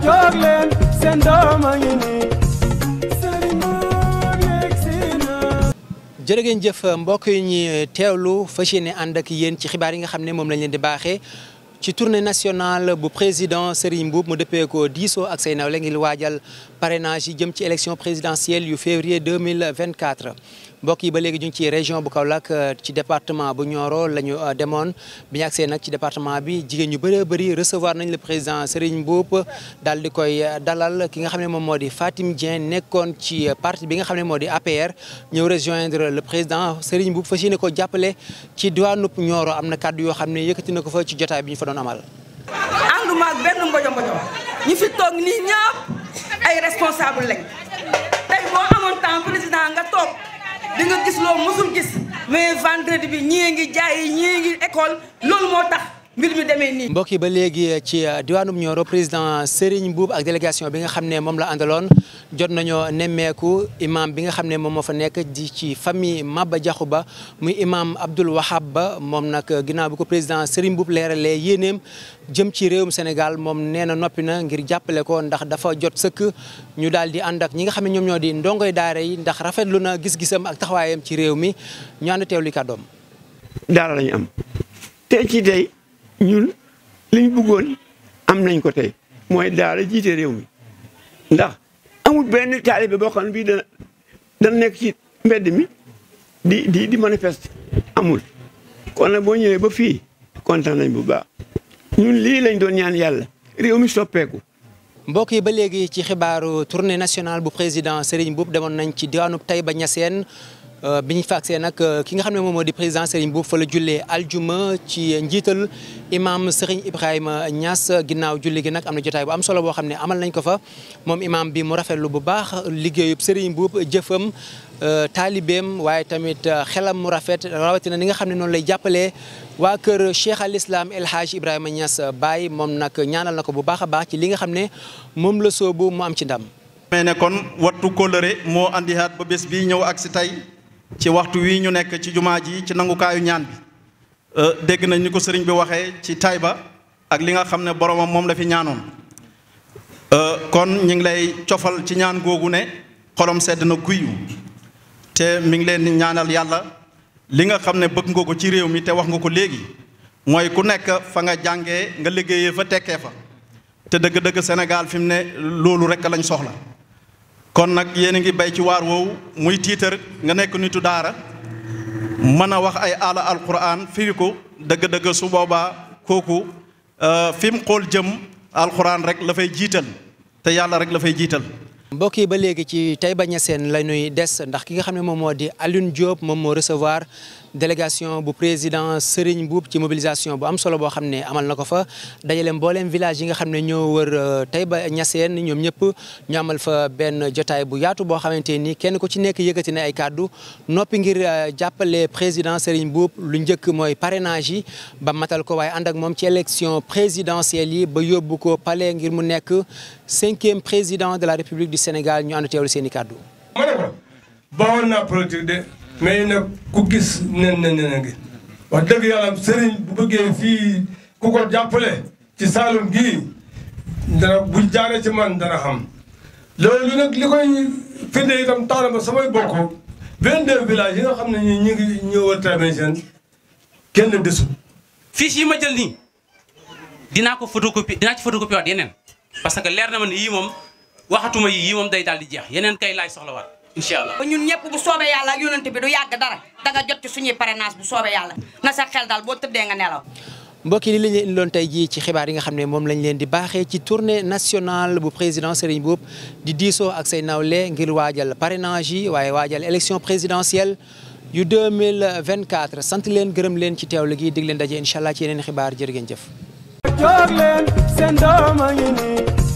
jóg leen seen doom a ngi nii. jërë ngeen jëf mbokk yi ñuy teewlu fas yéene ànd ak yéen ci xibaar yi nga xam ne moom lañ leen di baaxee ci tournée nationale bu président Serigne Mboup mu dëppee ko diisoo ak say nawle ngir waajal parrainage yi jëm ci élection présidentielle yu février 2024. mbokk yi ba léegi ñu ngi ci région bu Kaolack ci département bu Nioro la ñu demoon bi ñu agsee nag ci département bi jigéen ñu bëree bëri recevoir nañ le président Serigne Mboup daal di koy dalal ki nga xam ne moom moo di Fatim Dieng nekkoon ci parti bi nga xam ne moo di APR ñëw rejoindre le président Serigne Mboup fas yéene ko jàppale ci diwaanub Nioro am na kàddu yoo xam ne yëkkati na ko fa ci jotaay bi ñu fa doon amal. ànduma ak benn mbojo ñi fi toog nii ñëpp ay responsable lañ tey boo amoon temps président nga toog. di nga gis loo mësul gis mais vendredi bi ñii ngi jaay ñii ngi école loolu moo tax mbir mi demee nii. mbokk yi ba léegi ci diwaanub Nioro président Serigne Mboup ak délégation bi nga xam ne moom la àndaloon jot nañoo nemmeeku imam bi nga xam ne moom moo fa nekk di ci famille Maba Diakhou Ba muy imam Abdoul Wahab Ba moom nag ginnaaw bi ko président Serigne Mboup leeralee yéeneem jëm ci réewum Sénégal moom nee na noppi na ngir jàppale ko ndax dafa jot sëkk ñu daal di ànd ak ñi nga xam ne ñoom ñoo di ndongoy daara yi ndax rafetlu na gis-gisam ak taxawaayam ci réew mi ñu ànd teewlu kàddoom. daara lañu am te ci tey ñun li ñu bëggoon am nañ ko tey mooy daara jiite réew mi ndax amul benn taalibe boo xam ne bii dana nekk ci mbedd mi di manifester amul kon nag boo ñëwee ba fii kontaan nañ bu baax ñun lii lañ doon ñaan yàlla réew mi soppeeku. mbokk yi ba léegi ci xibaaru tournée nationale bu président Serigne Mboup demoon nañ ci diwaanub Taïba Niassène bi ñu faagsee nag ki nga xam ne moom moo di président Serigne Mboup fa la jullee aljuma ci njiital imam Serigne Ibrahima Niass ginnaaw julli gi nag am na jotaay bu am solo boo xam ne amal nañ ko fa moom imam bi mu rafetlu bu baax liggéeyub Serigne Mboup jëfam taalibeem waaye tamit xelam mu rafet rawatina ni nga xam ne noonu lay jàppalee waa kër Cheikh al Islam El Hadj Ibrahima Niass Baye moom nag ñaanal na ko bu baax a baax ci li nga xam ne moom la soobu mu am ci ndam. mais ne kon wattu kóllëre moo andihaat ba bés bii ñëw ak si tey ci waxtu wii ñu nekk ci jumaa ji ci nangukaayu ñaan bi dégg nañ ni ko sëriñ bi waxee ci Taïba ak li nga xam ne boromam moom la fi ñaanoon kon ñu ngi lay cofal ci ñaan googu ne xolom sedd na guyu te mi ngi leen di ñaanal yàlla li nga xam ne bëgg nga ko ci réew mi te wax nga ko léegi mooy ku nekk fa nga jàngee nga liggéeyee fa tekkee fa te dëgg-dëgg Sénégal fi mu ne loolu rek lañ soxla kon nag yéen a ngi bay ci waar woowu muy tiitar nga nekk nitu daara mën a wax ay aala alquran firi ko dëgg-dëgg su boobaa kooku fi mu xool jëm alquran rek la fay jiital te yàlla rek la fay jiital. mbokk yi ba léegi ci Taïba Niassène la ñuy des ndax ki nga xam ne moom moo di Alioune Diop moom moo recevoir délégation bu président Serigne Mboup ci mobilisation bu am solo boo xam ne amal na ko fa dajale mbooleem village yi nga xam ne ñoo wër Taïba Niassène ñoom ñëpp ñu amal fa benn jotaay bu yaatu boo xamante ni kenn ku ci nekk yëkkati na ay kàddu noppi ngir jàppale président Serigne Mboup lu njëkk mooy parrainage yi ba matal ko waaye ànd ak moom ci élection présidentielle yi ba yóbbu ko palais ngir mu nekk 5e président de la République du Sénégal ñu ànd teewlu seen i kàddu. ma ne ko bawoon naa politique de mais nag ku gis nen ngi wax dëgg yàlla sëriñ bu bëggee fii ku ko jàppale ci Saalum gii dana buñ jaaree ci man dana xam loolu nag li koy firnde itam tax na ba samay bokk 22 villages yi nga xam ne ñu ngi ñëwal Taïba Niassène kenn desul. fiche yi ma jël nii dinaa ci photocopie waat yeneen parce que leer na ma ne yii moom waxatuma yii moom day daal di jeex yeneen kay laay soxlawaat incha allah. ñun ñëpp bu soobee yàlla ak yonent bi du yàgg dara danga jot ci suñuy parrainage bu soobee yàlla na sa xel daal boo tëddee nga nelaw. mbokk yi li lañ leen indiloon tey jii ci xibaar yi nga xam ne moom lañ leen di baaxee ci tournée nationale bu président Serigne Mboup di diisoo ak say nawle ngir waajal parrainage yi waaye waajal élection présidentielle yu 2024 sant leen gërëm leen ci teewlu gi dig leen daje incha allah ci yeneen xibaar jërë ngeen jëf. jóg leen seen doom a ngi nii